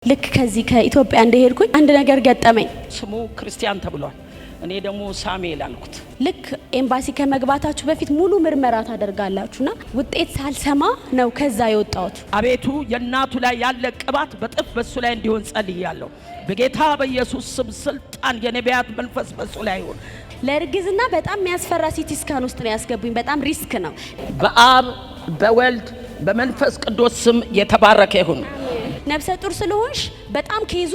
ልክ ከዚህ ከኢትዮጵያ እንደሄድኩኝ አንድ ነገር ገጠመኝ። ስሙ ክርስቲያን ተብሏል። እኔ ደግሞ ሳሙኤል አልኩት። ልክ ኤምባሲ ከመግባታችሁ በፊት ሙሉ ምርመራ ታደርጋላችሁና ውጤት ሳልሰማ ነው ከዛ የወጣሁት። አቤቱ የእናቱ ላይ ያለ ቅባት በጥፍ በሱ ላይ እንዲሆን ጸልያለሁ። በጌታ በኢየሱስ ስም ስልጣን የነቢያት መንፈስ በሱ ላይ ይሁን። ለእርግዝና በጣም የሚያስፈራ ሲቲ ስካን ውስጥ ነው ያስገቡኝ። በጣም ሪስክ ነው። በአብ በወልድ በመንፈስ ቅዱስ ስም የተባረከ ይሁን። ነፍሰ ጡር ስለሆንሽ በጣም ኬዙ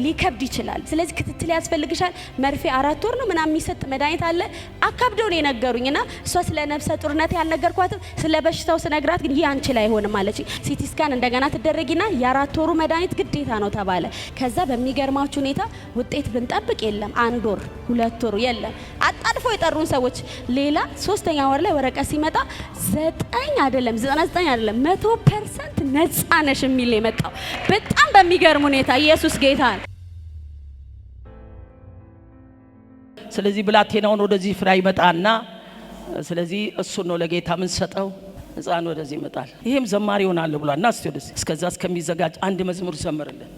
ሊከብድ ይችላል። ስለዚህ ክትትል ያስፈልግሻል። መርፌ 4 ወር ነው ምናምን የሚሰጥ መድኃኒት አለ። አካብደው ነው የነገሩኝና እሷ ስለ ነፍሰ ጡርነት ያልነገርኳትም ስለ በሽታው ስነግራት ግን ይህ አንቺ ላይ አይሆንም አለች። ሲቲ ስካን እንደገና ትደረጊና የ4 ወሩ መድኃኒት ግዴታ ነው ተባለ። ከዛ በሚገርማችሁ ሁኔታ ውጤት ብንጠብቅ የለም 1 ወር 2 ወር የለም። አጣድፎ የጠሩን ሰዎች ሌላ 3ኛ ወር ላይ ወረቀት ሲመጣ 9 አይደለም 99 አይደለም 100% ነፃ ነሽ የሚል ነው የመጣው። በጣም በሚገርም ሁኔታ ኢየሱስ ጌታ ነው። ስለዚህ ብላቴናውን ወደዚህ ፍራ ይመጣና ስለዚህ እሱ ነው ለጌታ ምን ሰጠው። ሕፃን ወደዚህ ይመጣል። ይሄም ዘማሪ ይሆናል ብሏልና እስቲ ወደዚህ እስከዛ እስከሚዘጋጅ አንድ መዝሙር ዘምርልን።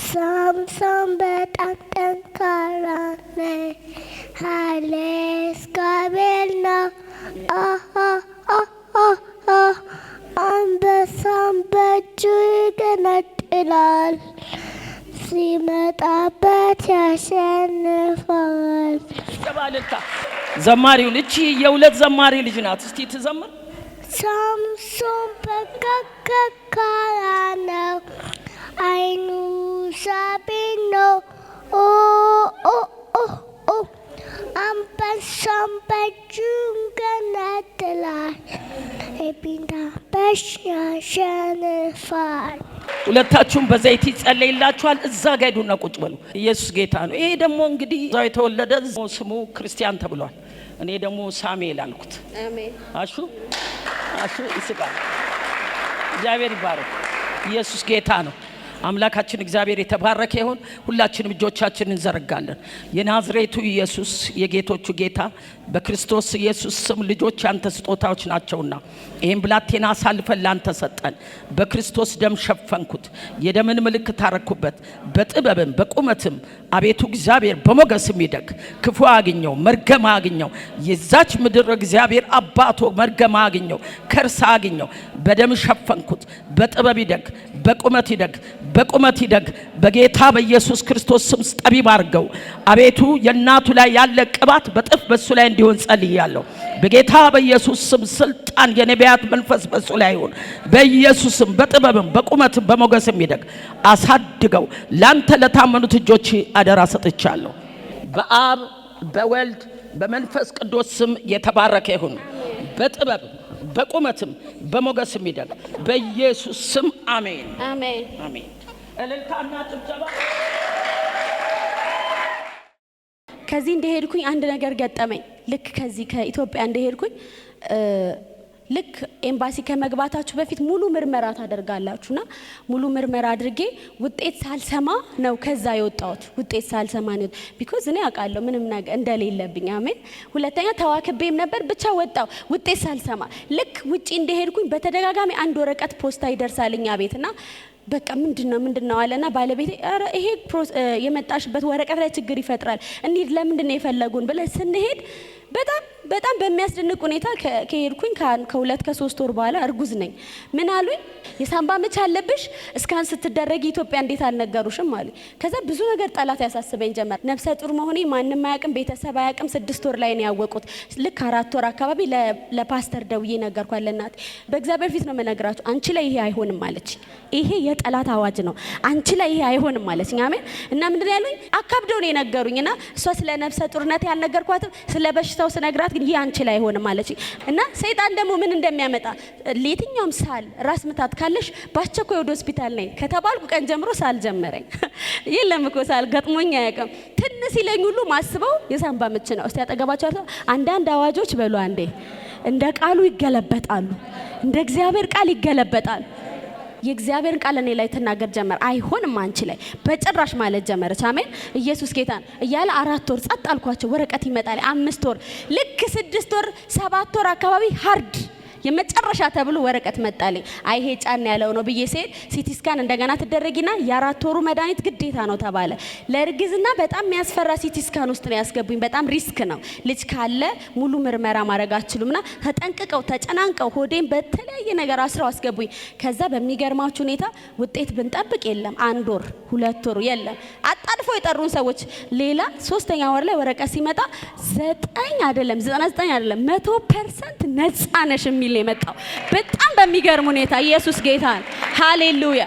ሳምሶን በጣም ጠንካራ ነው፣ ኃይለስ ጋቤል ነው። አንበሳም በእጁ ይገነጥላል፣ ሲመጣበት ያሸንፋል። ዘማሪው ልጅ የሁለት ዘማሪ ልጅ ናት። እስቲ ትዘምር። ሳምሶን በካካራ ነው፣ አይኑ ሳቢ ነው። አንበሳም በእጁ ይገነጥላል፣ ቢንዳበሽ ያሸንፋል። ሁለታችሁም በዘይት ይጸለይላችኋል። እዛ ጋር ሄዱና ቁጭ በሉ። ኢየሱስ ጌታ ነው። ይሄ ደግሞ እንግዲህ እዛው የተወለደ ስሙ ክርስቲያን ተብሏል። እኔ ደግሞ ሳሙኤል አልኩት። አሜን። አሹ ይስቃል። እግዚአብሔር ይባረክ። ኢየሱስ ጌታ ነው። አምላካችን እግዚአብሔር የተባረከ ይሁን። ሁላችንም እጆቻችንን እንዘረጋለን። የናዝሬቱ ኢየሱስ የጌቶቹ ጌታ በክርስቶስ ኢየሱስ ስም ልጆች ያንተ ስጦታዎች ናቸውና ይሄን ብላቴና አሳልፈን ላንተ ሰጠን። በክርስቶስ ደም ሸፈንኩት፣ የደምን ምልክት አረኩበት። በጥበብም በቁመትም አቤቱ እግዚአብሔር በሞገስም ይደግ፣ ክፉ አግኘው፣ መርገም አግኘው። የዛች ምድር እግዚአብሔር አባቶ መርገም አግኘው፣ ከርሳ አግኘው። በደም ሸፈንኩት። በጥበብ ይደግ፣ በቁመት ይደግ፣ በቁመት ይደግ። በጌታ በኢየሱስ ክርስቶስ ስም ጠቢብ አድርገው። አቤቱ የእናቱ ላይ ያለ ቅባት በጥፍ በሱ ላይ እንዲሆን ጸልያለሁ። በጌታ በኢየሱስ ስም ስልጣን የነቢያት መንፈስ በሱ ላይ ይሁን። በኢየሱስም በጥበብም በቁመትም በሞገስም ይደግ። አሳድገው። ላንተ ለታመኑት እጆች አደራ ሰጥቻለሁ። በአብ በወልድ በመንፈስ ቅዱስ ስም የተባረከ ይሁን። በጥበብ በቁመትም በሞገስም ይደግ። በኢየሱስ ስም አሜን፣ አሜን፣ አሜን። እልልታና ጭብጨባ። ከዚህ እንደሄድኩኝ አንድ ነገር ገጠመኝ። ልክ ከዚህ ከኢትዮጵያ እንደሄድኩኝ ልክ ኤምባሲ ከመግባታችሁ በፊት ሙሉ ምርመራ ታደርጋላችሁና ሙሉ ምርመራ አድርጌ ውጤት ሳልሰማ ነው ከዛ የወጣሁት። ውጤት ሳልሰማ ነው ቢኮዝ እኔ አውቃለሁ ምንም ነገር እንደሌለብኝ። አሜን። ሁለተኛ ተዋክቤም ነበር ብቻ ወጣው ውጤት ሳልሰማ። ልክ ውጪ እንደሄድኩኝ በተደጋጋሚ አንድ ወረቀት ፖስታ ይደርሳልኛ ቤትና በቃ ምንድነው አለና ባለቤቴ አረ ይሄ የመጣሽበት ወረቀት ላይ ችግር ይፈጥራል እንዴ ለምንድነው የፈለጉን ብለን ስንሄድ በጣም በሚያስደንቅ ሁኔታ ከሄድኩኝ ከ2 ከ3 ወር በኋላ እርጉዝ ነኝ። ምን አሉኝ? የሳምባ ምች አለብሽ፣ እስካን ስትደረግ ኢትዮጵያ እንዴት አልነገሩሽም አሉ። ከዛ ብዙ ነገር ጠላት ያሳስበኝ ጀመር። ነፍሰ ጡር መሆኔ ማንንም አያውቅም፣ ቤተሰብ አያውቅም። 6 ወር ላይ ነው ያወቁት። ልክ 4 ወር አካባቢ ለፓስተር ደውዬ ነገርኳት ለእናቴ። በእግዚአብሔር ፊት ነው መነግራችሁ፣ አንቺ ላይ ይሄ አይሆንም አለች። ይሄ የጠላት አዋጅ ነው፣ አንቺ ላይ ይሄ አይሆንም አለች። አሜን። እና ምንድነው ያሉኝ? አካብደው ነው የነገሩኝና እሷ ስለ ነፍሰ ጡርነት ያልነገርኳትም ስለ በሽታው ስነግራት ግን ይሄ አንቺ ላይ አይሆንም አለች። እና ሰይጣን ደግሞ ምን እንደሚያመጣ ለየትኛውም ሳል ራስ ምታት ካለሽ በአስቸኳይ ወደ ሆስፒታል ነኝ ከተባልኩ ቀን ጀምሮ ሳል ጀመረኝ። የለም እኮ ሳል ገጥሞኝ አያውቅም። ትንሽ ሲለኝ ሁሉ ማስበው የሳምባ ምች ነው። እስቲ አጠገባቸው አንዳንድ አዋጆች በሉ አንዴ እንደ ቃሉ ይገለበጣሉ፣ እንደ እግዚአብሔር ቃል ይገለበጣል። የእግዚአብሔርን ቃል እኔ ላይ ተናገር ጀመር። አይሆንም አንቺ ላይ በጭራሽ ማለት ጀመረች። አሜን። ኢየሱስ ጌታን እያለ 4 ወር ጸጥ አልኳቸው። ወረቀት ይመጣል 5 ወር ልክ 6 ወር 7 ወር አካባቢ ሃርድ የመጨረሻ ተብሎ ወረቀት መጣልኝ። አይ ይሄ ጫን ያለው ነው ብዬ ሲል ሲቲ ስካን እንደገና ትደረጊና የ4 ወሩ መድኃኒት ግዴታ ነው ተባለ። ለእርግዝና በጣም የሚያስፈራ ሲቲ ስካን ውስጥ ነው ያስገቡኝ። በጣም ሪስክ ነው። ልጅ ካለ ሙሉ ምርመራ ማድረግ አትችሉምና ተጠንቅቀው ተጨናንቀው ሆዴን በተለያየ ነገር አስረው አስገቡኝ። ከዛ በሚገርማችሁ ሁኔታ ውጤት ብንጠብቅ የለም 1 ወር 2 ወር የለም። አጣድፎ የጠሩን ሰዎች ሌላ 3ኛ ወር ላይ ወረቀት ሲመጣ 9 አይደለም 99 አይደለም 100% ነፃ ነሽ የሚል ነው የመጣው። በጣም በሚገርም ሁኔታ ኢየሱስ ጌታ ነው። ሃሌሉያ።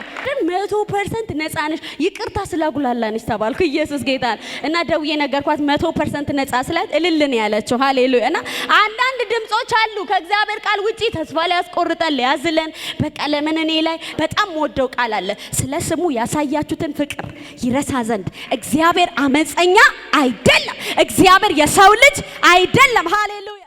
100% ነፃ ነሽ፣ ይቅርታ ስላጉላላንሽ ተባልኩ። ኢየሱስ ጌታ ነው። እና ደውዬ ነገርኳት 100% ነፃ ስላት እልል ነው ያለችው። ሃሌሉያ። እና አንዳንድ ድምጾች አሉ ከእግዚአብሔር ቃል ውጪ ተስፋ ሊያስቆርጠን ሊያዝለን። በቃ ለምን እኔ ላይ በጣም ወደው ቃል አለ ስለ ስሙ ያሳያችሁትን ፍቅር ይረሳ ዘንድ እግዚአብሔር አመፀኛ አይደለም። እግዚአብሔር የሰው ልጅ አይደለም። ሃሌሉያ።